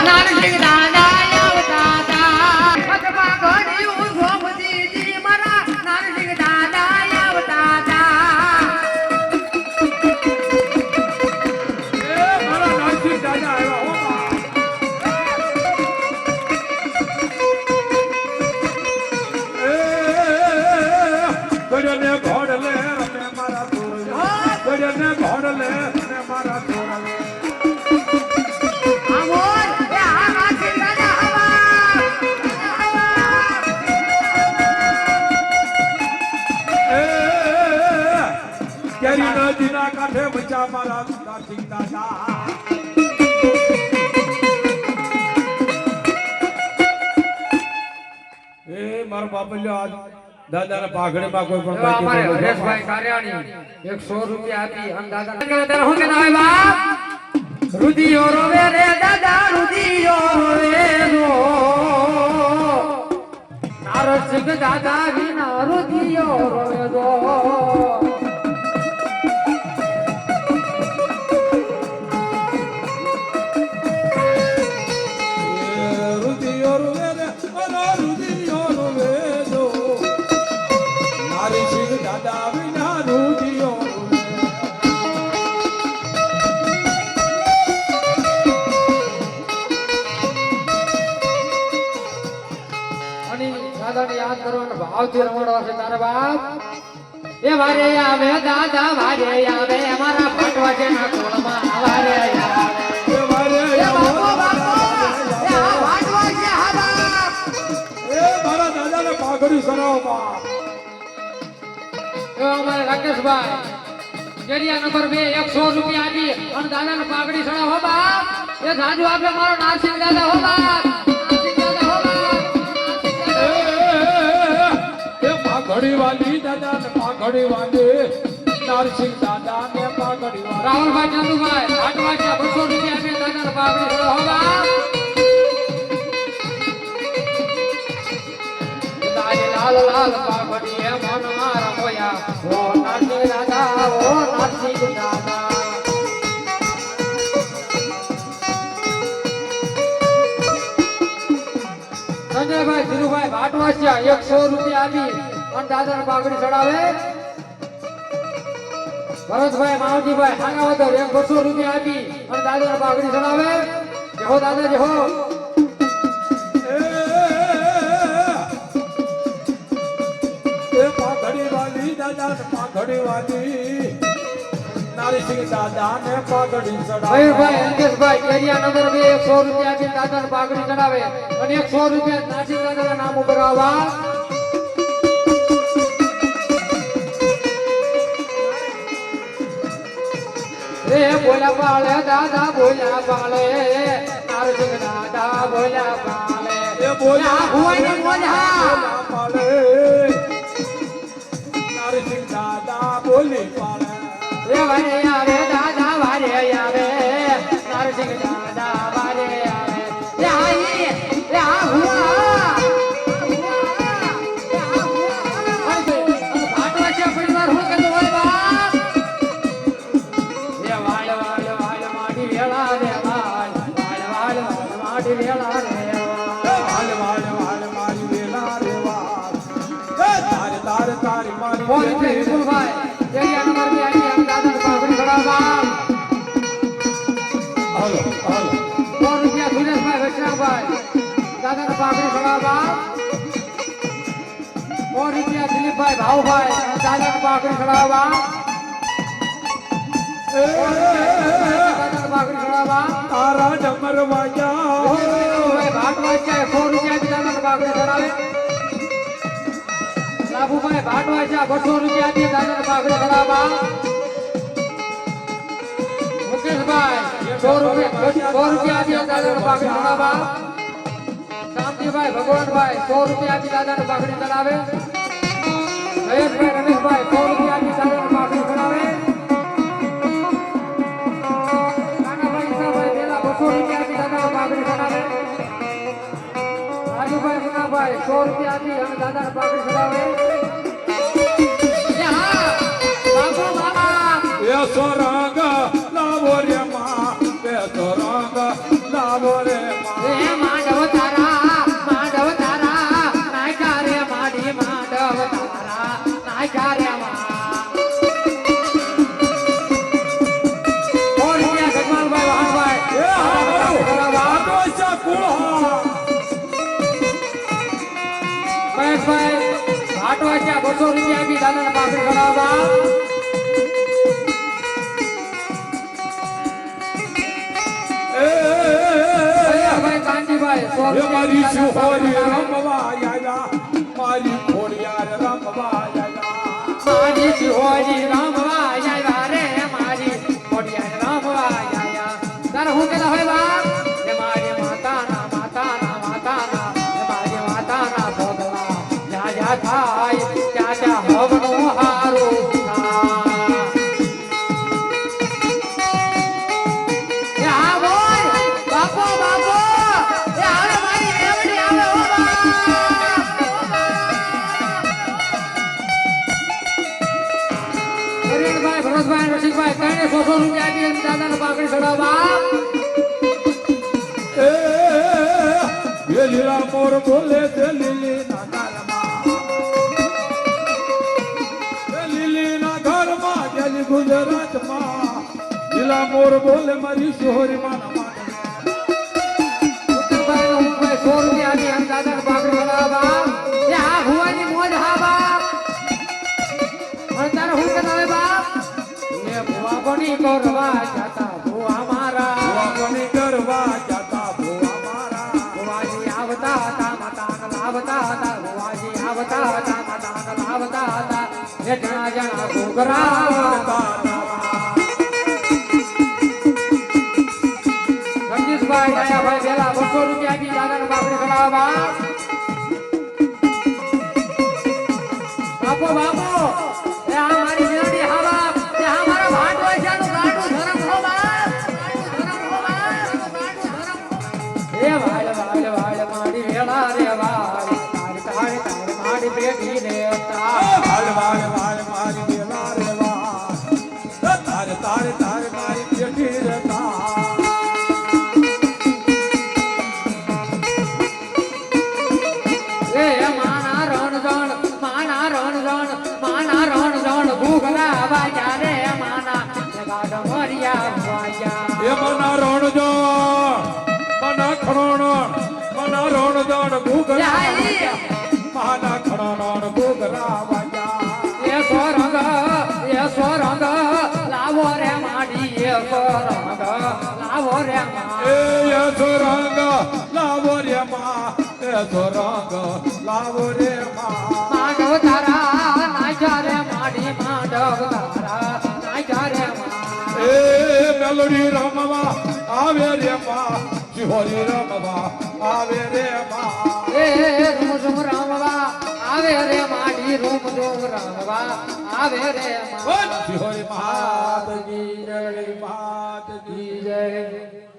નારસિંહ દાદા આવતા હતા પગમાં ઘડ્યું સોમજીજી મારા નારસિંહ દાદા આવતા હતા એ મારા નારસિંહ દાદા આવ્યા હો બા ગડને ઘોડલે રમે મારા તોરવે ગડને ઘોડલે રમે મારા તોરવે આમોર એ આ નારસિંહ દાદા કેરી નદીના કાંઠે બચા મારા નારસિંહ દાદા એ મારો બાપલ્યો આજ દાદાના પાઘડીમાં કોઈ પણ અમારે હરેશભાઈ કાર્યાણી 100 રૂપિયા આપી અને દાદા હું કેતા હોય બાપ રુધિયો રોવે રે દાદા રુધિયો રોવે રો નારસિંહ દાદા વિના રુધિયો રોવે રો રુધિયો રોવે રે ઓલો રુધિયો રોવે દો નારસિંહ દાદા વિના રુધિયો રોવે અને દાદાને યાદ કરવાનો ભાવથી રમાડવા છે તારા બાપ એ વારે આવે દાદા વારે આવે અમારા ફાટવા છે ના કોળમાં વારે આવે એ વારે એ બાપો બાપો એ આ ફાટવા છે હા બાપ એ મારા દાદાને પાઘડી સરાવો બા એ અમારે રાકેશભાઈ જરિયા નંબર 2 100 રૂપિયા આપી અને દાદાને પાઘડી ચડાવો હો બાપ એ જાજુ આપે મારો નારસિંહ દાદા હો બાપ નારસિંહ દાદા હો બાપ એ પાઘડી વાલી દાદા ને પાઘડી વાલી નારસિંહ દાદા ને પાઘડી વાલી રાહુલભાઈ ચંદુભાઈ ફાટવા છે 200 રૂપિયા આપી દાદાને પાઘડી ચડાવો હો બાપ લાલ લાલ પાઘડી એ મન મારા મોયા ઓ નારસિંહ દાદા ઓ નારસિંહ દાદા સંજયભાઈ ધીરુભાઈ ભાટવાસિયા 100 રૂપિયા આપી અને દાદાને પાઘડી ચડાવે ભરતભાઈ માવજીભાઈ હાગાવદર 200 રૂપિયા આપી અને દાદાને પાઘડી ચડાવે જેહો દાદા જેહો એ પાઘડી વાલી દાદા ને પાઘડી વાલી નારસિંહ દાદા ને પાઘડી ચડાવે મયુરભાઈ અંકેશભાઈ કેરિયા નંબર 2 100 રૂપિયા આપી દાદાને પાઘડી ચડાવે અને 100 રૂપિયા નારસિંહ દાદાના નામ ઉપર આવવા રે બોલા પાલે દાદા બોલા પાલે નારસિંહ દાદા બોલા પાલે એ બોલા ભુવાઈ ને બોલા પાલે નારસિંહ દાદા બોલી પાલે રે વારે આવે દાદા વારે આવે નારસિંહ દાદા વારે આવે રે આઈ રે આ હુઆ ભાટવા છે પરિવાર હું કેતો હોય બાપ રે વાળ વાળ વાળ માડી વેળા રે વાળ વાળ વાળ વાળ માડી વેળા રે વાલ વાલ વાલ મારી વેલા રે વાલ તારે તારે તારી મારી બોલ વિપુલભાઈ કેરિયા નંબર 2 આપી આમ દાદાને પાઘડી ચડાવવા હાલો હાલો 100 રૂપિયા સુરેશભાઈ વૈષ્ણવભાઈ દાદાને પાઘડી ચડાવવા 100 રૂપિયા દિલીપભાઈ ભાવભાઈ દાદાને પાઘડી ચડાવવા દાદાને પાઘડી ચડાવવા તારા ડમર વાજા ભાટવાસિયા 100 રૂપિયા દાદાને પાઘડી ચડાવે લાભુભાઈ ભાટવાસિયા 200 રૂપિયા થી દાદાને પાઘડી ચડાવવા મુકેશભાઈ 100 રૂપિયા થી દાદાને પાઘડી ચડાવવા શાંતિભાઈ ભગવાનભાઈ 100 રૂપિયા થી દાદાને પાઘડી ચડાવે મહેશભાઈ રમેશભાઈ 100 રૂપિયા થી દાદાને પાઘડી ચડાવે કાનાભાઈ ઈસાભાઈ વેલા 200 રૂપિયા થી દાદાને પાઘડી ચડાવે રાજુભાઈ મુનાભાઈ 100 રૂપિયા થી અને દાદાને પાઘડી ચડાવે બાપુ બાબા એ સોરંગ લાવો રે માં એ સોરંગ લાવો લાવો રે માં. એ માંડવ તારા નાખ્યા રે માડી માંડવ તારા નાખ્યા રે માં. સો રૂપિયા ગજમાલભાઈ વાહણભાઈ. એ હા બરાબર. આટો છે કુળા. મહેશભાઈ આટો વાગ્યા 200 રૂપિયા આપી દાદાને પાકડી ચડાવવા. ભાઈ કાંજીભાઈ 100 એ મારી શિહોરી રૂપિયા રમવા આયા. મારી ખોડિયાર રમવા આયા. મારી શિહોરી રમવા આવ્યા રે મારી ખોડિયાર રમવા આવ્યા. તારે હું કેતા હોય બાપ એ મારી માતાના એ મારી માતાના ભગવા જ્યાં જ્યાં થાય ત્યાં ત્યાં હવનું હારું થાય. એ હા બોલ બાપો એ આવે મારી મેવડી આવે હો બાપ. હરીણભાઈ ભરતભાઈ રસિકભાઈ ત્રણે 100 રૂપિયા આપી દાદાને પાકડી ચડાવવા. એ લીલા મોર બોલે તે લીલી ના ઘરમાં. એ લીલી ના ઘરમાં ગેલી ગુજરાતમાં. લીલા મોર બોલે મારી શિહોરી માના માને. ઉત્તરભાઈ નો મુખભાઈ 100 રૂપિયા આપી અને દાદાને પાકડી ચડાવવા. એ હા ભુવાની મોજ હા બાપ. અને તારે હું કહેતા હોય બાપ એ ભુવા કોની કરવા જતા ભુવા મારા વાપણી કરવા જતા ભોવા મારા. ભુવાજી આવતા હતા માતાને લાવતા હતા ભુવાજી આવતા હતા માતાને લાવતા હતા એ જણા જણા ઘૂઘરા રણજીતભાઈ ડાયાભાઈ વેલા 200 રૂપિયા આપી દાદાને પાકડી ચડાવવા. બાપો એ આ મારી મેરડી હા બાપ એ આ મારા ભાટવાજાનું ગાડું ધરમ હો બાપ ગાડું ધરમ હો બાપ ગાડું ધરમ હો. એ વાળ માડી વેળા રે વાળ તારે માડી બેઠી રે તાર. વાલ વાલ વાલ મારી દેવા રે વાલ. તારે તારે તારે મારી બેઠી રે તાર. એ માના રણજણ ઘૂઘરા વાગ્યા રે માના એ ગાડ મરિયા વાગ્યા. એ મના રણજણ મના ખણોણ મના રણજણ ઘૂઘરા માના ખણોણ ઘૂઘરા વાગ્યા. એ સ્વરંગ લાવો રે માડી એ સ્વરંગ લાવો રે માં. એ સોરંગ લાવો રે માં. એ સોરંગ લાવો રે માં. માંડવ તારા નાખ્યા રે માડી માંડવ તારા નાખ્યા રે માં. એ મેલોડી રમવા આવે રે માં. શિહોરી રમવા આવે રે માં. એ રૂમ રૂમ રમવા આવે રે માડી રૂમ રૂમ રમવા આવે રે માં. શિહોરી માત કી જય માત કી જય. જય